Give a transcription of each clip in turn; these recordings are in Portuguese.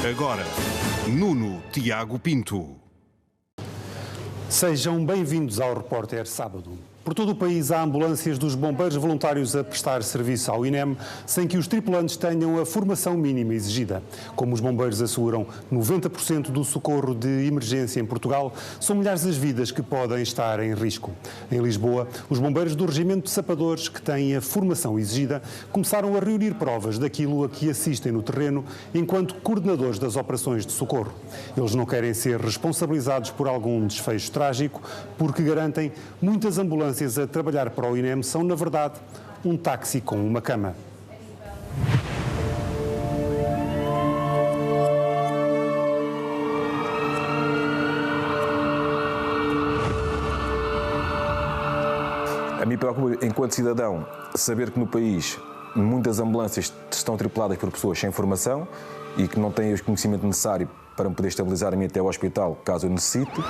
Agora, Nuno Tiago Pinto. Sejam bem-vindos ao Repórter Sábado. Por todo o país há ambulâncias dos bombeiros voluntários a prestar serviço ao INEM sem que os tripulantes tenham a formação mínima exigida. Como os bombeiros asseguram 90% do socorro de emergência em Portugal, são milhares as vidas que podem estar em risco. Em Lisboa, os bombeiros do Regimento de Sapadores, que têm a formação exigida, começaram a reunir provas daquilo a que assistem no terreno enquanto coordenadores das operações de socorro. Eles não querem ser responsabilizados por algum desfecho trágico, porque garantem muitas ambulâncias a trabalhar para o INEM são, na verdade, um táxi com uma cama. A mim preocupa, enquanto cidadão, saber que no país muitas ambulâncias estão tripuladas por pessoas sem formação e que não têm o conhecimento necessário para me poder estabilizar-me até ao hospital, caso eu necessite.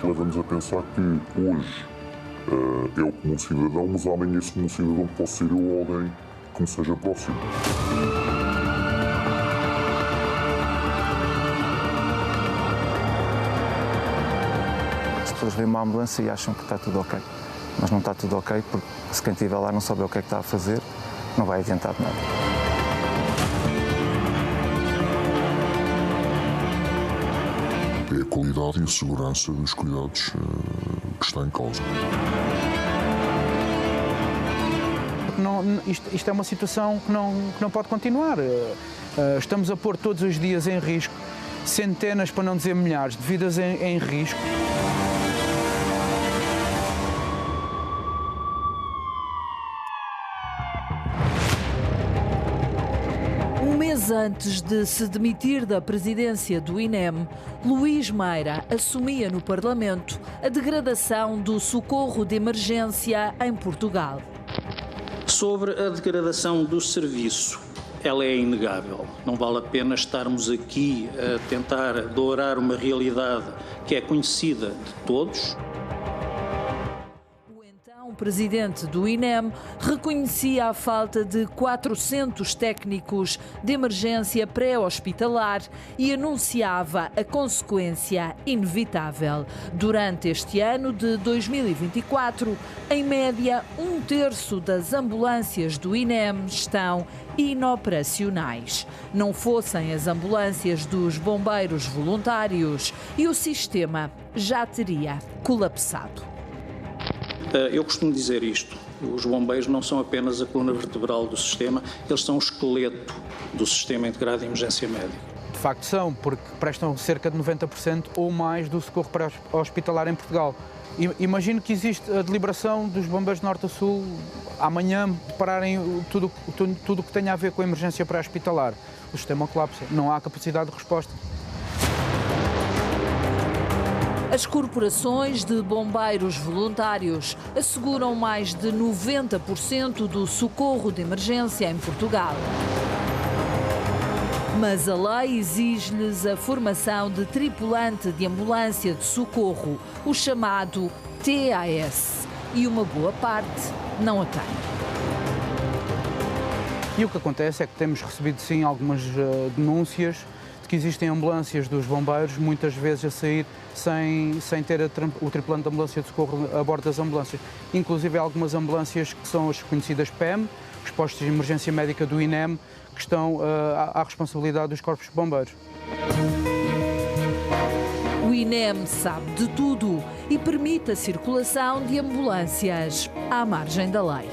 Leva-nos a pensar que hoje é o comum cidadão, mas amanhã esse comum cidadão pode ser eu ou alguém que me seja próximo. As pessoas veem uma ambulância e acham que está tudo ok, mas não está tudo ok, porque se quem estiver lá não souber o que é que está a fazer, não vai adiantar de nada. É a qualidade e a segurança dos cuidados que está em causa. Isto é uma situação que não pode continuar. Estamos a pôr todos os dias em risco centenas, para não dizer milhares, de vidas em risco. Antes de se demitir da presidência do INEM, Luís Meira assumia no Parlamento a degradação do socorro de emergência em Portugal. Sobre a degradação do serviço, ela é inegável. Não vale a pena estarmos aqui a tentar dourar uma realidade que é conhecida de todos. O presidente do INEM reconhecia a falta de 400 técnicos de emergência pré-hospitalar e anunciava a consequência inevitável. Durante este ano de 2024, em média, 1/3 das ambulâncias do INEM estão inoperacionais. Não fossem as ambulâncias dos bombeiros voluntários e o sistema já teria colapsado. Eu costumo dizer isto, os bombeiros não são apenas a coluna vertebral do sistema, eles são o esqueleto do sistema integrado de emergência médica. De facto são, porque prestam cerca de 90% ou mais do socorro pré-hospitalar em Portugal. Imagino que existe a deliberação dos bombeiros de norte a sul, amanhã pararem tudo o que tenha a ver com a emergência pré-hospitalar. O sistema colapsa, não há capacidade de resposta. As corporações de bombeiros voluntários asseguram mais de 90% do socorro de emergência em Portugal. Mas a lei exige-lhes a formação de tripulante de ambulância de socorro, o chamado TAS, e uma boa parte não a tem. E o que acontece é que temos recebido, sim, algumas denúncias de que existem ambulâncias dos bombeiros, muitas vezes a sair sem ter o tripulante de ambulância de socorro a bordo das ambulâncias. Inclusive, há algumas ambulâncias que são as conhecidas PEM, os postos de emergência médica do INEM, que estão à responsabilidade dos corpos de bombeiros. O INEM sabe de tudo e permite a circulação de ambulâncias à margem da lei.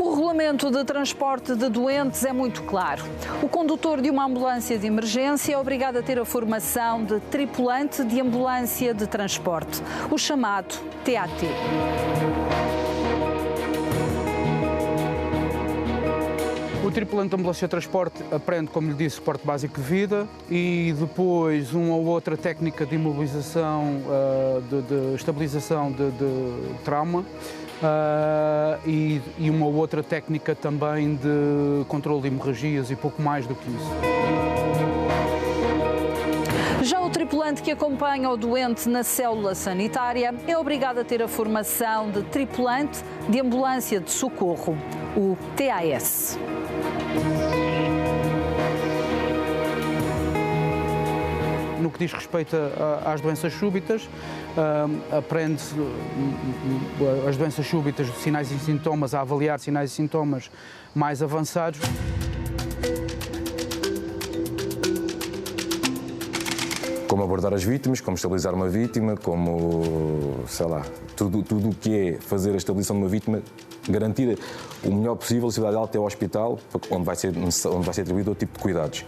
O regulamento de transporte de doentes é muito claro. O condutor de uma ambulância de emergência é obrigado a ter a formação de tripulante de ambulância de transporte, o chamado TAT. O tripulante de ambulância de transporte aprende, como lhe disse, suporte básico de vida e depois uma ou outra técnica de imobilização, de estabilização de trauma. E uma outra técnica também de controle de hemorragias e pouco mais do que isso. Já o tripulante que acompanha o doente na célula sanitária é obrigado a ter a formação de tripulante de ambulância de socorro, o TAS. No que diz respeito às doenças súbitas, aprende-se as doenças súbitas, sinais e sintomas, a avaliar sinais e sintomas mais avançados. Como abordar as vítimas, como estabilizar uma vítima, como, sei lá, tudo o que é fazer a estabilização de uma vítima, garantir o melhor possível a possibilidade dela até ao hospital, onde vai ser atribuído outro tipo de cuidados.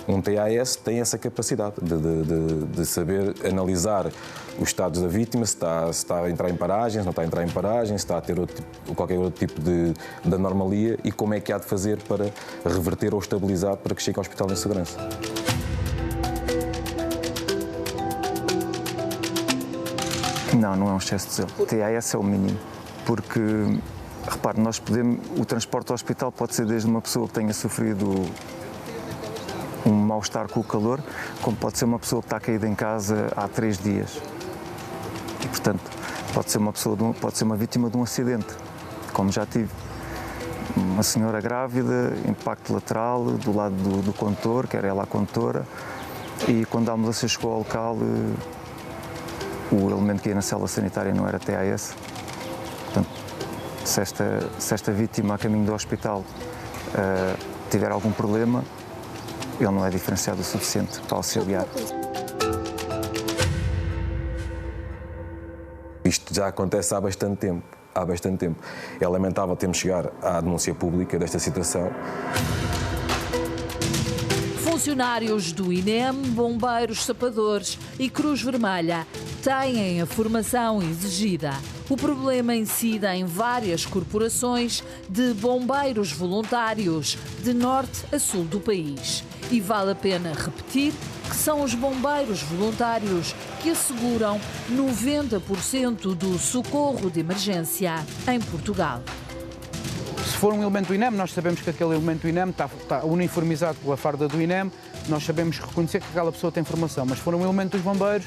Um TAS tem essa capacidade de saber analisar os estados da vítima, se está a entrar em paragens, se não está a entrar em paragens, se está a ter qualquer outro tipo de anormalia e como é que há de fazer para reverter ou estabilizar para que chegue ao hospital em segurança. Não é um excesso de zelo. O TAS é o mínimo, porque, repare, o transporte ao hospital pode ser desde uma pessoa que tenha sofrido um mal-estar com o calor, como pode ser uma pessoa que está caída em casa há 3 dias. E, portanto, pode ser uma vítima de um acidente, como já tive. Uma senhora grávida, impacto lateral do lado do condutor, que era ela a condutora, e quando a ambulância chegou ao local, o elemento que ia na célula sanitária não era TAS. Portanto, se esta vítima a caminho do hospital tiver algum problema, ele não é diferenciado o suficiente para auxiliar. Isto já acontece há bastante tempo. É lamentável termos de chegar à denúncia pública desta situação. Funcionários do INEM, bombeiros, sapadores e Cruz Vermelha têm a formação exigida. O problema incide em várias corporações de bombeiros voluntários de norte a sul do país. E vale a pena repetir que são os bombeiros voluntários que asseguram 90% do socorro de emergência em Portugal. Se for um elemento do INEM, nós sabemos que aquele elemento do INEM está uniformizado pela farda do INEM, nós sabemos reconhecer que aquela pessoa tem formação, mas se for um elemento dos bombeiros,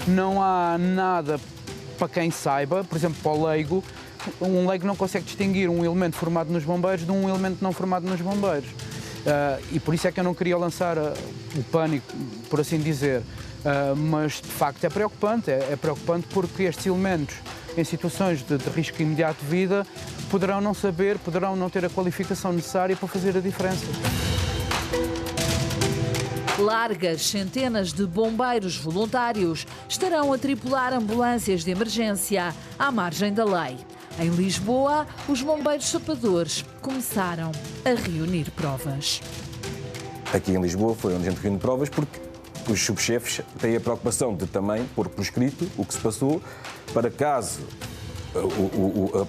não há nada para quem saiba, por exemplo, para o leigo, um leigo não consegue distinguir um elemento formado nos bombeiros de um elemento não formado nos bombeiros. E por isso é que eu não queria lançar o pânico, por assim dizer, mas de facto é preocupante porque estes elementos em situações de risco imediato de vida poderão não saber, poderão não ter a qualificação necessária para fazer a diferença. Largas centenas de bombeiros voluntários estarão a tripular ambulâncias de emergência à margem da lei. Em Lisboa, os bombeiros sapadores começaram a reunir provas. Aqui em Lisboa foi onde a gente reúne provas porque os subchefes têm a preocupação de também pôr por escrito o que se passou para caso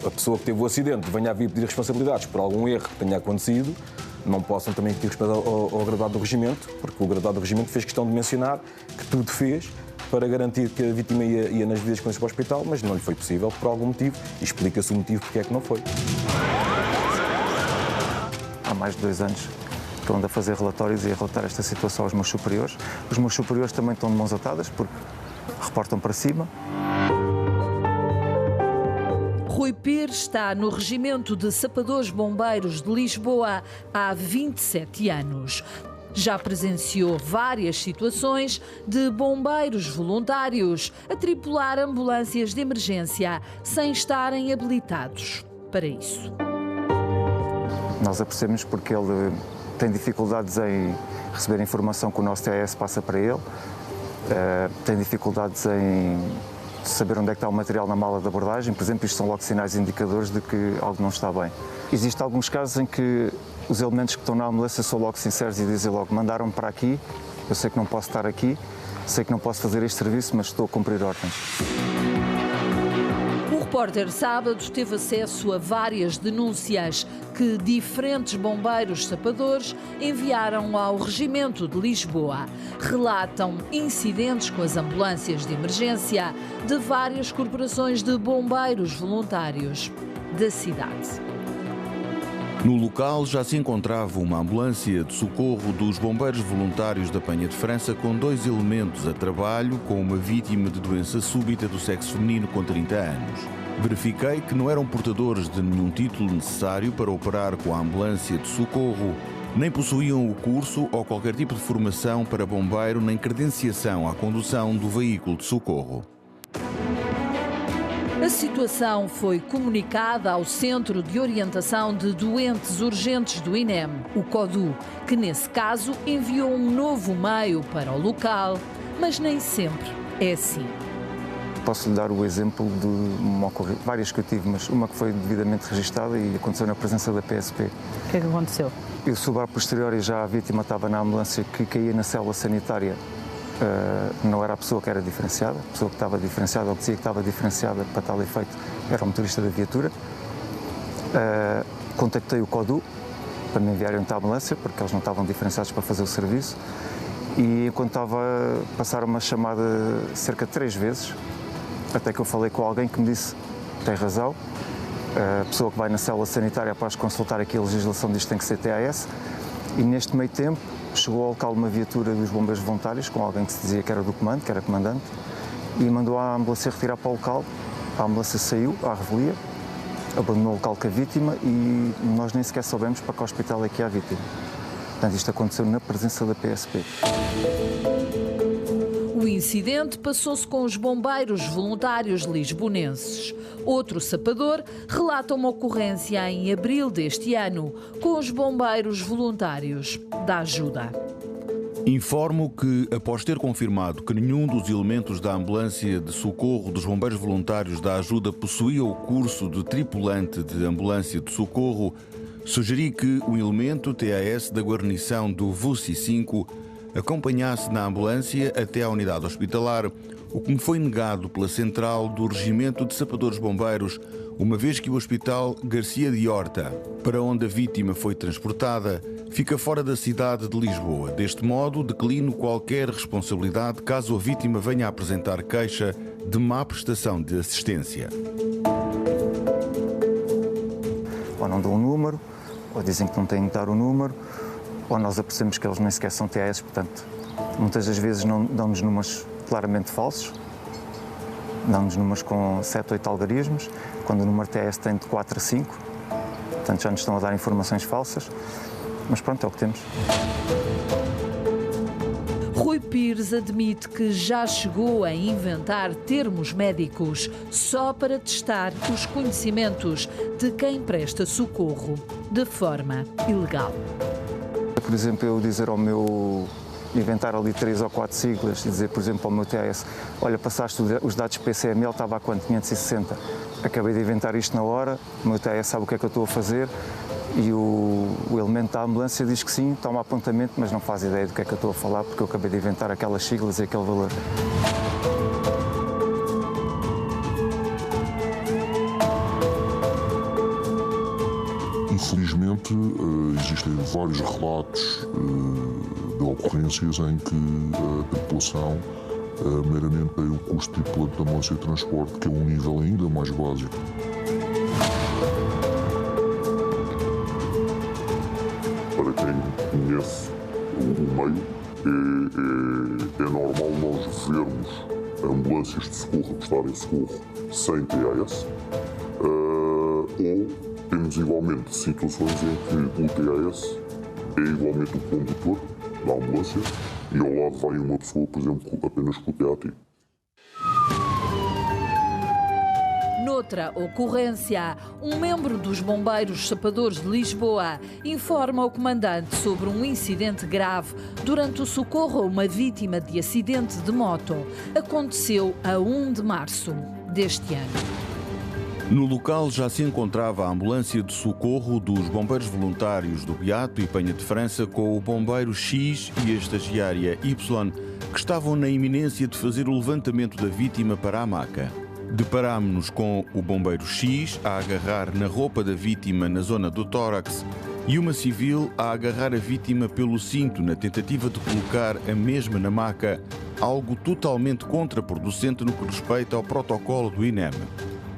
a pessoa que teve o acidente venha a vir pedir responsabilidades por algum erro que tenha acontecido, não possam também pedir respeito ao graduado do regimento, porque o graduado do regimento fez questão de mencionar que tudo fez para garantir que a vítima ia nas devidas condições para o hospital, mas não lhe foi possível por algum motivo e explica-se o motivo porque é que não foi. Há mais de 2 anos que ando a fazer relatórios e a relatar esta situação aos meus superiores. Os meus superiores também estão de mãos atadas porque reportam para cima. Rui Pires está no Regimento de Sapadores Bombeiros de Lisboa há 27 anos. Já presenciou várias situações de bombeiros voluntários a tripular ambulâncias de emergência sem estarem habilitados para isso. Nós apercebemos porque ele tem dificuldades em receber a informação que o nosso TAS passa para ele, tem dificuldades em saber onde é que está o material na mala de abordagem, por exemplo, isto são logo sinais indicadores de que algo não está bem. Existem alguns casos em que os elementos que estão na ambulância são logo sinceros e dizem logo, mandaram-me para aqui, eu sei que não posso estar aqui, sei que não posso fazer este serviço, mas estou a cumprir ordens. O repórter Sábado teve acesso a várias denúncias que diferentes bombeiros sapadores enviaram ao Regimento de Lisboa. Relatam incidentes com as ambulâncias de emergência de várias corporações de bombeiros voluntários da cidade. No local já se encontrava uma ambulância de socorro dos bombeiros voluntários da Penha de França com 2 elementos a trabalho com uma vítima de doença súbita do sexo feminino com 30 anos. Verifiquei que não eram portadores de nenhum título necessário para operar com a ambulância de socorro, nem possuíam o curso ou qualquer tipo de formação para bombeiro nem credenciação à condução do veículo de socorro. A situação foi comunicada ao Centro de Orientação de Doentes Urgentes do INEM, o CODU, que nesse caso enviou um novo meio para o local, mas nem sempre é assim. Posso lhe dar o exemplo de várias que eu tive, mas uma que foi devidamente registada e aconteceu na presença da PSP. O que é que aconteceu? Eu soube a posteriori, já a vítima estava na ambulância que caía na célula sanitária. Não era a pessoa que era diferenciada, a pessoa que estava diferenciada ou que dizia que estava diferenciada para tal efeito era o motorista da viatura. Contactei o CODU para me enviarem para a ambulância, porque eles não estavam diferenciados para fazer o serviço, e enquanto estava a passar uma chamada cerca de 3 vezes, até que eu falei com alguém que me disse: tem razão, a pessoa que vai na célula sanitária após consultar aqui a legislação diz que tem que ser TAS, e neste meio tempo chegou ao local uma viatura dos bombeiros voluntários com alguém que se dizia que era do comando, que era comandante, e mandou a ambulância retirar para o local. A ambulância saiu à revelia, abandonou o local com a vítima e nós nem sequer soubemos para que hospital é que é a vítima. Portanto, isto aconteceu na presença da PSP. O incidente passou-se com os bombeiros voluntários lisbonenses. Outro sapador relata uma ocorrência em abril deste ano com os bombeiros voluntários da ajuda. Informo que, após ter confirmado que nenhum dos elementos da ambulância de socorro dos bombeiros voluntários da ajuda possuía o curso de tripulante de ambulância de socorro, sugeri que o elemento TAS da guarnição do VUSI 5 acompanhasse na ambulância até à unidade hospitalar, o que me foi negado pela central do Regimento de Sapadores Bombeiros, uma vez que o Hospital Garcia de Horta, para onde a vítima foi transportada, fica fora da cidade de Lisboa. Deste modo, declino qualquer responsabilidade caso a vítima venha a apresentar queixa de má prestação de assistência. Ou não dão um número, ou dizem que não têm que dar o número, ou nós apercebemos que eles nem sequer são TAS, portanto, muitas das vezes não dão-nos números claramente falsos, dão-nos números com 7 ou 8 algarismos, quando o número TAS tem de 4 a 5, portanto já nos estão a dar informações falsas, mas pronto, é o que temos. Rui Pires admite que já chegou a inventar termos médicos só para testar os conhecimentos de quem presta socorro de forma ilegal. Por exemplo, eu dizer ao meu, inventar ali 3 ou 4 siglas e dizer, por exemplo, ao meu TAS: olha, passaste os dados PCML, estava a quanto? 560. Acabei de inventar isto na hora, o meu TAS sabe o que é que eu estou a fazer e o elemento da ambulância diz que sim, toma apontamento, mas não faz ideia do que é que eu estou a falar porque eu acabei de inventar aquelas siglas e aquele valor. Infelizmente, existem vários relatos de ocorrências em que a tripulação meramente tem o custo de tripulante da ambulância de transporte, que é um nível ainda mais básico. Para quem conhece o meio, é normal nós vermos ambulâncias de socorro prestarem socorro sem TAS, ou temos igualmente situações em que o TAS é igualmente o condutor da ambulância e ao lado vai uma pessoa, por exemplo, apenas com o TAT. Noutra ocorrência, um membro dos bombeiros sapadores de Lisboa informa ao comandante sobre um incidente grave durante o socorro a uma vítima de acidente de moto. Aconteceu a 1 de março deste ano. No local já se encontrava a ambulância de socorro dos bombeiros voluntários do Beato e Penha de França com o bombeiro X e a estagiária Y, que estavam na iminência de fazer o levantamento da vítima para a maca. Deparámos-nos com o bombeiro X a agarrar na roupa da vítima na zona do tórax e uma civil a agarrar a vítima pelo cinto na tentativa de colocar a mesma na maca, algo totalmente contraproducente no que respeita ao protocolo do INEM.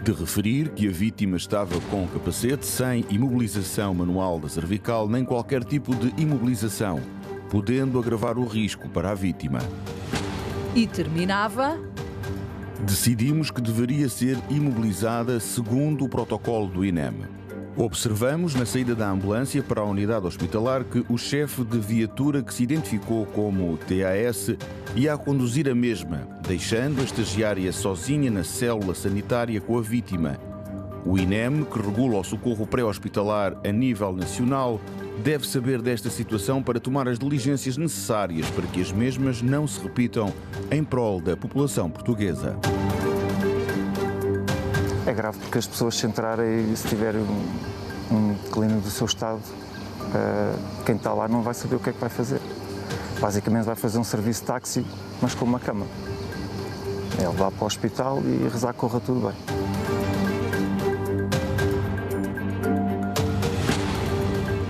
De referir que a vítima estava com capacete, sem imobilização manual da cervical, nem qualquer tipo de imobilização, podendo agravar o risco para a vítima. E terminava: decidimos que deveria ser imobilizada segundo o protocolo do INEM. Observamos na saída da ambulância para a unidade hospitalar que o chefe de viatura, que se identificou como TAS, ia a conduzir a mesma, deixando a estagiária sozinha na célula sanitária com a vítima. O INEM, que regula o socorro pré-hospitalar a nível nacional, deve saber desta situação para tomar as diligências necessárias para que as mesmas não se repitam em prol da população portuguesa. É grave porque as pessoas se entrarem e se tiver um declínio do seu estado, quem está lá não vai saber o que é que vai fazer. Basicamente vai fazer um serviço de táxi, mas com uma cama. É levar para o hospital e rezar que corra tudo bem.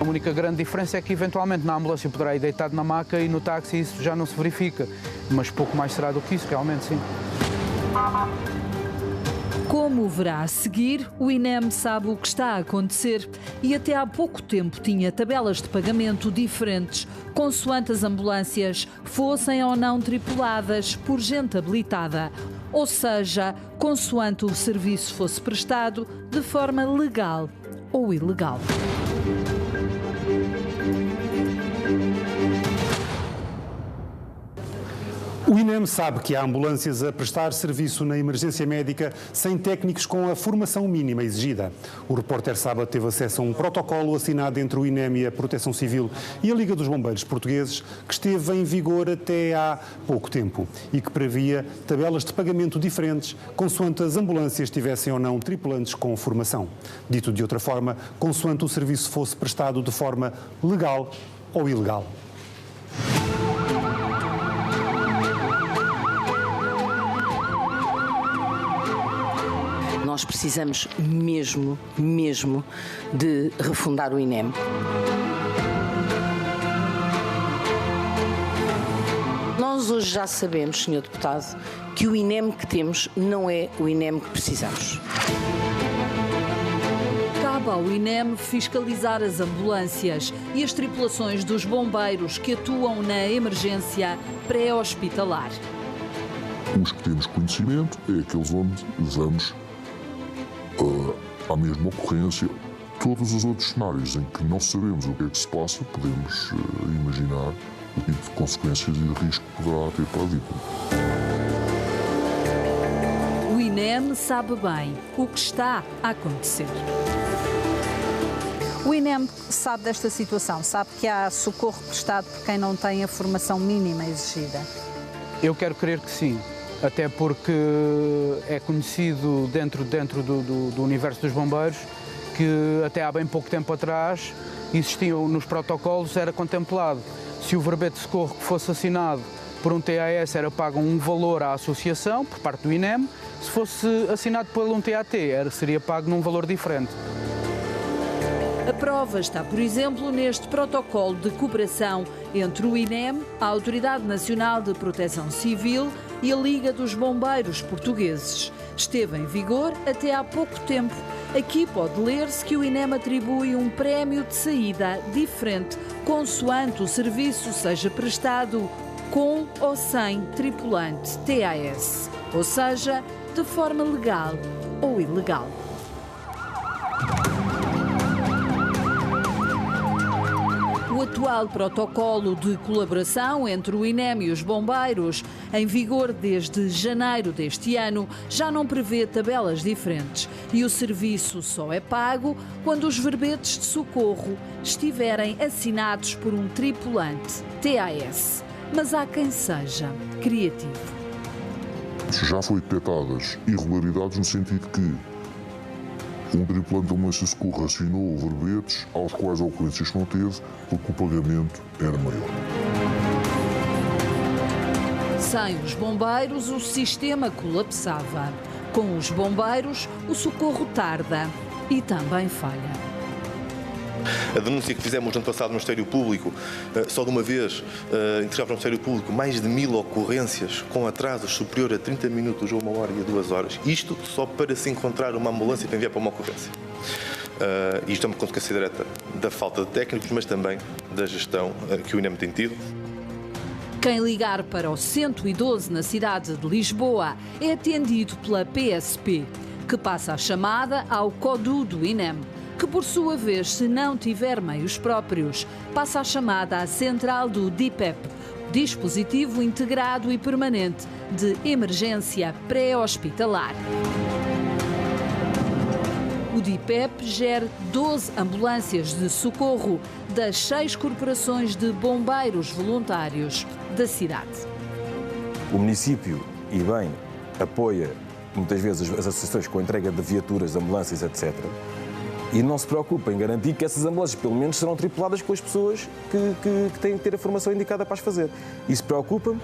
A única grande diferença é que eventualmente na ambulância poderá ir deitado na maca e no táxi isso já não se verifica. Mas pouco mais será do que isso, realmente, sim. Como verá a seguir, o INEM sabe o que está a acontecer e até há pouco tempo tinha tabelas de pagamento diferentes, consoante as ambulâncias fossem ou não tripuladas por gente habilitada. Ou seja, consoante o serviço fosse prestado de forma legal ou ilegal. O INEM sabe que há ambulâncias a prestar serviço na emergência médica sem técnicos com a formação mínima exigida. O repórter Sábado teve acesso a um protocolo assinado entre o INEM e a Proteção Civil e a Liga dos Bombeiros Portugueses, que esteve em vigor até há pouco tempo e que previa tabelas de pagamento diferentes consoante as ambulâncias tivessem ou não tripulantes com formação. Dito de outra forma, consoante o serviço fosse prestado de forma legal ou ilegal. Nós precisamos mesmo de refundar o INEM. Nós hoje já sabemos, Sr. Deputado, que o INEM que temos não é o INEM que precisamos. Cabe ao INEM fiscalizar as ambulâncias e as tripulações dos bombeiros que atuam na emergência pré-hospitalar. Os que temos conhecimento é aqueles onde vamos à mesma ocorrência. Todos os outros cenários em que não sabemos o que é que se passa, podemos imaginar o tipo de consequências e de risco que poderá ter para a vítima. O INEM sabe bem o que está a acontecer. O INEM sabe desta situação, sabe que há socorro prestado por quem não tem a formação mínima exigida? Eu quero crer que sim. Até porque é conhecido dentro do universo dos bombeiros que até há bem pouco tempo atrás existiam nos protocolos, era contemplado. Se o verbete de socorro que fosse assinado por um TAS era pago um valor à associação, por parte do INEM, se fosse assinado por um TAT seria pago num valor diferente. A prova está, por exemplo, neste protocolo de cooperação entre o INEM, a Autoridade Nacional de Proteção Civil e a Liga dos Bombeiros Portugueses. Esteve em vigor até há pouco tempo. Aqui pode ler-se que o INEM atribui um prémio de saída diferente, consoante o serviço seja prestado com ou sem tripulante TAS, ou seja, de forma legal ou ilegal. O atual protocolo de colaboração entre o INEM e os bombeiros, em vigor desde janeiro deste ano, já não prevê tabelas diferentes e o serviço só é pago quando os verbetes de socorro estiverem assinados por um tripulante TAS. Mas há quem seja criativo. Já foi detectadas irregularidades no sentido que um tripulante de ambulância de socorro assinou verbetes aos quais a ocorrência não teve porque o pagamento era maior. Sem os bombeiros, o sistema colapsava. Com os bombeiros, o socorro tarda e também falha. A denúncia que fizemos no ano passado no Ministério Público, só de uma vez, entregamos no Ministério Público mais de 1000 ocorrências com atrasos superior a 30 minutos, ou 1 hora e a 2 horas. Isto só para se encontrar uma ambulância para enviar para uma ocorrência. Isto é uma consequência direta da falta de técnicos, mas também da gestão que o INEM tem tido. Quem ligar para o 112 na cidade de Lisboa é atendido pela PSP, que passa a chamada ao CODU do INEM, que por sua vez, se não tiver meios próprios, passa a chamada à central do DIPEP, Dispositivo Integrado e Permanente de Emergência Pré-Hospitalar. O DIPEP gera 12 ambulâncias de socorro das 6 corporações de bombeiros voluntários da cidade. O município, e bem, apoia muitas vezes as associações com a entrega de viaturas, ambulâncias, etc. E não se preocupa em garantir que essas ambulâncias, pelo menos, serão tripuladas com as pessoas que têm que ter a formação indicada para as fazer. Isso preocupa-me.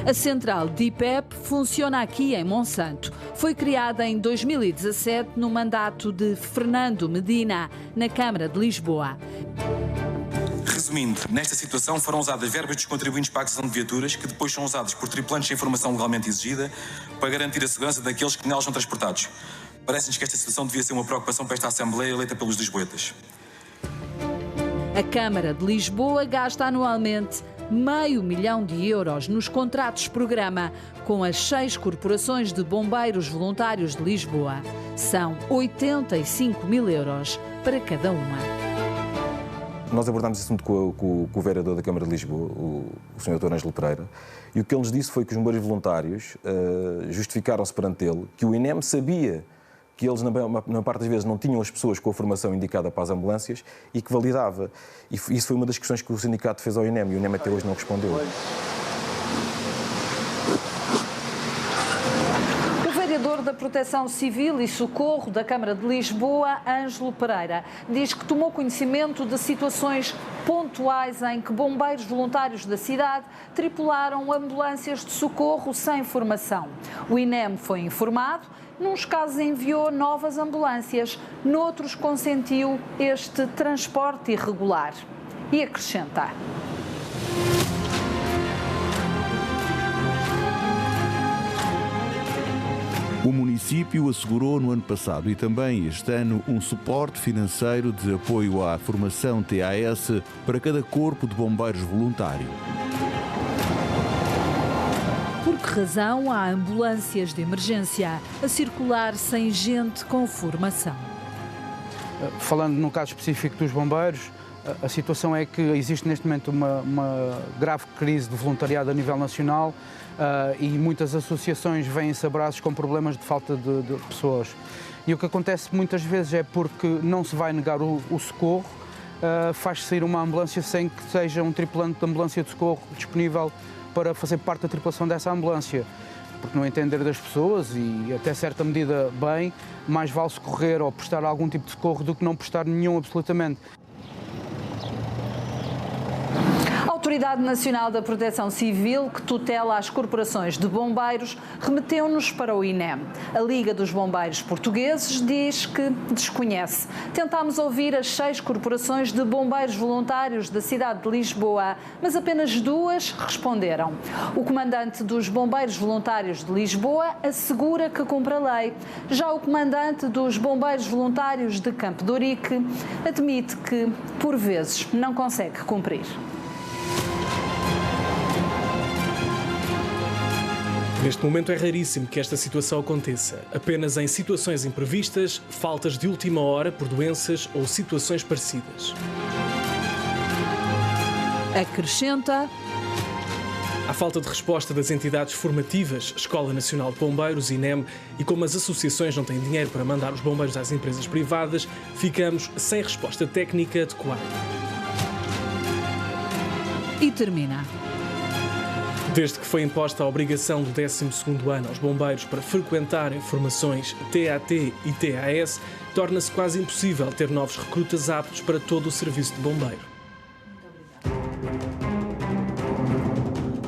A central DIPEP funciona aqui em Monsanto. Foi criada em 2017 no mandato de Fernando Medina, na Câmara de Lisboa. Resumindo, nesta situação foram usadas verbas dos contribuintes para a aquisição de viaturas que depois são usadas por tripulantes sem formação legalmente exigida para garantir a segurança daqueles que nelas são transportados. Parece-nos que esta situação devia ser uma preocupação para esta Assembleia eleita pelos lisboetas. A Câmara de Lisboa gasta anualmente €500 mil nos contratos-programa com as 6 corporações de bombeiros voluntários de Lisboa. São €85 mil para cada uma. Nós abordámos esse assunto com o vereador da Câmara de Lisboa, o Sr. Dr. Ângelo Pereira, e o que ele nos disse foi que os bombeiros voluntários justificaram-se perante ele que o INEM sabia que eles, na maior parte das vezes, não tinham as pessoas com a formação indicada para as ambulâncias e que validava. E isso foi uma das questões que o sindicato fez ao INEM e o INEM até hoje não respondeu. O vereador da Proteção Civil e Socorro da Câmara de Lisboa, Ângelo Pereira, diz que tomou conhecimento de situações pontuais em que bombeiros voluntários da cidade tripularam ambulâncias de socorro sem formação. O INEM foi informado. Nos casos enviou novas ambulâncias, noutros consentiu este transporte irregular. E acrescenta. O município assegurou no ano passado e também este ano um suporte financeiro de apoio à formação TAS para cada corpo de bombeiros voluntário. Por que razão há ambulâncias de emergência a circular sem gente com formação? Falando no caso específico dos bombeiros, a situação é que existe neste momento uma grave crise de voluntariado a nível nacional e muitas associações vêm-se a braços com problemas de falta de pessoas. E o que acontece muitas vezes é porque não se vai negar o socorro, faz-se sair uma ambulância sem que seja um tripulante de ambulância de socorro disponível para fazer parte da tripulação dessa ambulância. Porque no entender das pessoas, e até certa medida bem, mais vale socorrer ou prestar algum tipo de socorro do que não prestar nenhum absolutamente. A Autoridade Nacional da Proteção Civil, que tutela as corporações de bombeiros, remeteu-nos para o INEM. A Liga dos Bombeiros Portugueses diz que desconhece. Tentámos ouvir as 6 corporações de bombeiros voluntários da cidade de Lisboa, mas apenas 2 responderam. O comandante dos bombeiros voluntários de Lisboa assegura que cumpre a lei. Já o comandante dos bombeiros voluntários de Campo de Ourique admite que, por vezes, não consegue cumprir. Neste momento é raríssimo que esta situação aconteça. Apenas em situações imprevistas, faltas de última hora por doenças ou situações parecidas. Acrescenta. Há falta de resposta das entidades formativas, Escola Nacional de Bombeiros, INEM, e como as associações não têm dinheiro para mandar os bombeiros às empresas privadas, ficamos sem resposta técnica adequada. E termina. Desde que foi imposta a obrigação do 12º ano aos bombeiros para frequentarem formações TAT e TAS, torna-se quase impossível ter novos recrutas aptos para todo o serviço de bombeiro.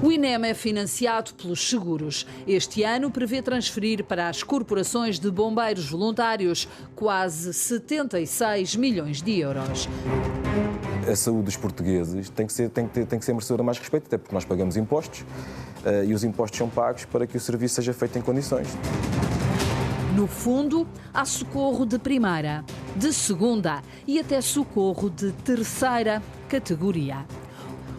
O INEM é financiado pelos seguros. Este ano prevê transferir para as corporações de bombeiros voluntários quase 76 milhões de euros. A saúde dos portugueses tem que ser merecedora de mais respeito, até porque nós pagamos impostos e os impostos são pagos para que o serviço seja feito em condições. No fundo, há socorro de primeira, de segunda e até socorro de terceira categoria.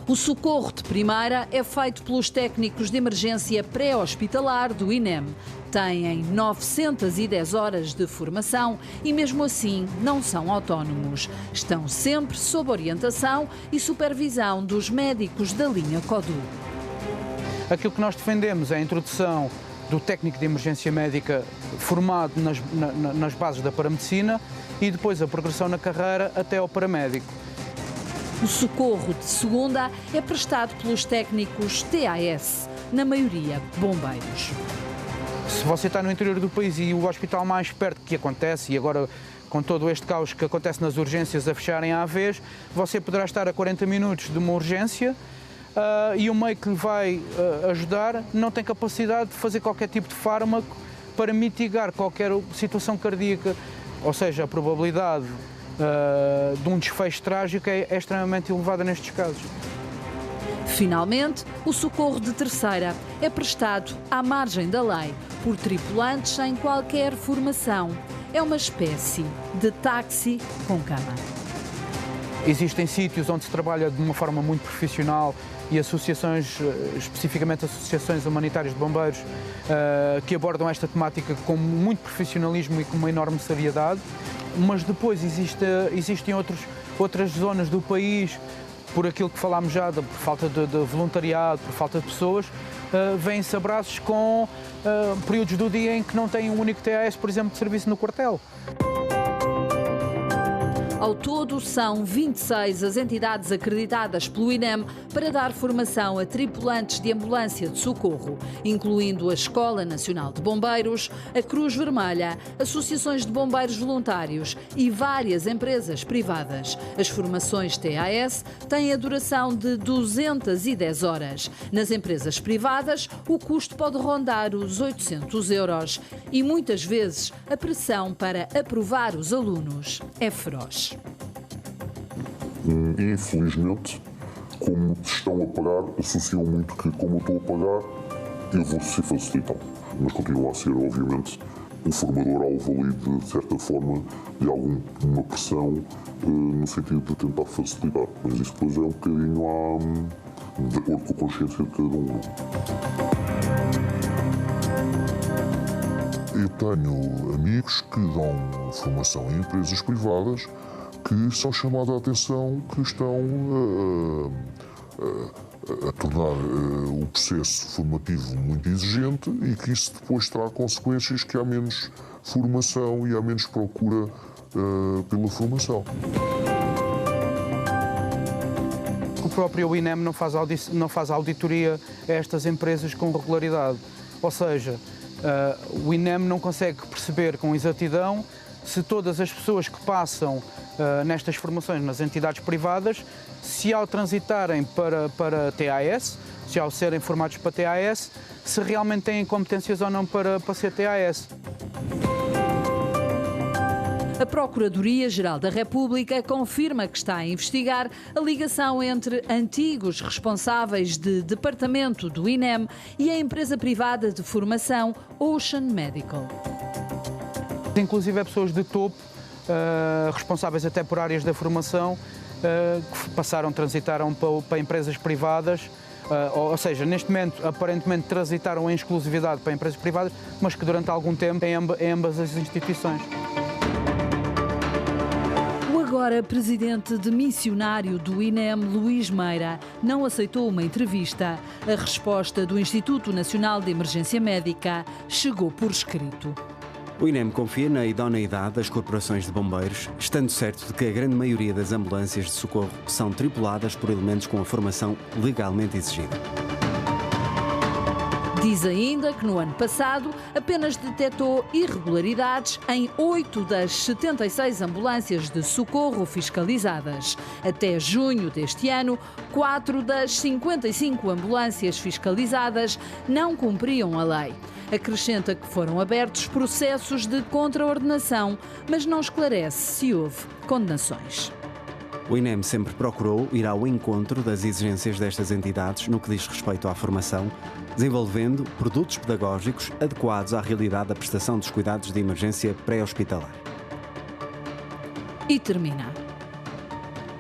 O socorro de primeira é feito pelos técnicos de emergência pré-hospitalar do INEM. Têm 910 horas de formação e, mesmo assim, não são autónomos. Estão sempre sob orientação e supervisão dos médicos da linha CODU. Aquilo que nós defendemos é a introdução do técnico de emergência médica formado nas bases da paramedicina e depois a progressão na carreira até ao paramédico. O socorro de segunda é prestado pelos técnicos TAS, na maioria bombeiros. Se você está no interior do país e o hospital mais perto que acontece, e agora com todo este caos que acontece nas urgências a fecharem à vez, você poderá estar a 40 minutos de uma urgência e o meio que lhe vai ajudar não tem capacidade de fazer qualquer tipo de fármaco para mitigar qualquer situação cardíaca, ou seja, a probabilidade de um desfecho trágico é extremamente elevada nestes casos. Finalmente, o socorro de terceira é prestado à margem da lei, por tripulantes sem qualquer formação. É uma espécie de táxi com cama. Existem sítios onde se trabalha de uma forma muito profissional e associações, especificamente associações humanitárias de bombeiros, que abordam esta temática com muito profissionalismo e com uma enorme seriedade. Mas depois existem outras zonas do país, por aquilo que falámos já, por falta de voluntariado, por falta de pessoas, vêm-se abraços com períodos do dia em que não têm um único TAS, por exemplo, de serviço no quartel. Ao todo, são 26 as entidades acreditadas pelo INEM para dar formação a tripulantes de ambulância de socorro, incluindo a Escola Nacional de Bombeiros, a Cruz Vermelha, associações de bombeiros voluntários e várias empresas privadas. As formações TAS têm a duração de 210 horas. Nas empresas privadas, o custo pode rondar os 800 euros e muitas vezes a pressão para aprovar os alunos é feroz. Infelizmente, como estão a pagar, associam muito que, como eu estou a pagar, eu vou ser facilitado. Mas continua a ser, obviamente, o formador alvo ali, de certa forma, de alguma pressão, no sentido de tentar facilitar. Mas isso depois é um bocadinho de acordo com a consciência de cada um. Eu tenho amigos que dão formação em empresas privadas que são chamados a atenção que estão a tornar o processo formativo muito exigente e que isso depois terá consequências que há menos formação e há menos procura pela formação. O próprio INEM não faz auditoria a estas empresas com regularidade. Ou seja, o INEM não consegue perceber com exatidão se todas as pessoas que passam nestas formações nas entidades privadas, se ao transitarem para TAS, se ao serem formados para TAS, se realmente têm competências ou não para ser TAS. A Procuradoria-Geral da República confirma que está a investigar a ligação entre antigos responsáveis de departamento do INEM e a empresa privada de formação Ocean Medical. Inclusive pessoas de topo, responsáveis até por áreas da formação, que transitaram para empresas privadas, ou seja, neste momento aparentemente transitaram em exclusividade para empresas privadas, mas que durante algum tempo em ambas as instituições. O agora presidente demissionário do INEM, Luís Meira, não aceitou uma entrevista. A resposta do Instituto Nacional de Emergência Médica chegou por escrito. O INEM confia na idoneidade das corporações de bombeiros, estando certo de que a grande maioria das ambulâncias de socorro são tripuladas por elementos com a formação legalmente exigida. Diz ainda que no ano passado apenas detectou irregularidades em 8 das 76 ambulâncias de socorro fiscalizadas. Até junho deste ano, 4 das 55 ambulâncias fiscalizadas não cumpriam a lei. Acrescenta que foram abertos processos de contraordenação, mas não esclarece se houve condenações. O INEM sempre procurou ir ao encontro das exigências destas entidades no que diz respeito à formação, desenvolvendo produtos pedagógicos adequados à realidade da prestação dos cuidados de emergência pré-hospitalar. E termina.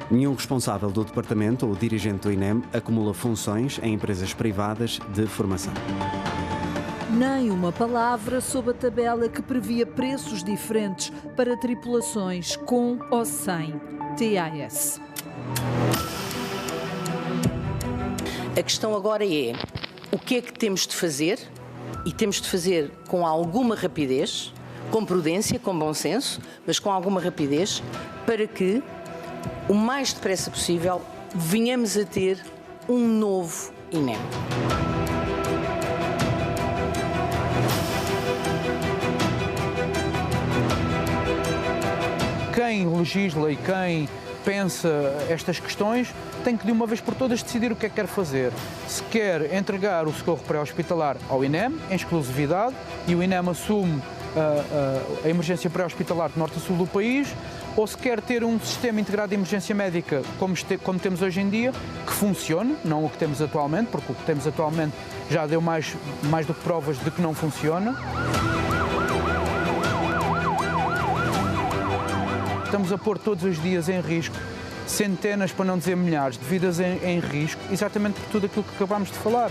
Nenhum responsável do departamento ou dirigente do INEM acumula funções em empresas privadas de formação. Nem uma palavra sobre a tabela que previa preços diferentes para tripulações com ou sem TAS. A questão agora é o que é que temos de fazer, e temos de fazer com alguma rapidez, com prudência, com bom senso, mas com alguma rapidez, para que o mais depressa possível venhamos a ter um novo INEM. Quem legisla e quem pensa estas questões tem que de uma vez por todas decidir o que é que quer fazer. Se quer entregar o socorro pré-hospitalar ao INEM, em exclusividade, e o INEM assume a emergência pré-hospitalar de norte a sul do país, ou se quer ter um sistema integrado de emergência médica como temos hoje em dia, que funcione, não o que temos atualmente, porque o que temos atualmente já deu mais do que provas de que não funciona. Estamos a pôr todos os dias em risco centenas, para não dizer milhares, de vidas em risco, exatamente por tudo aquilo que acabámos de falar.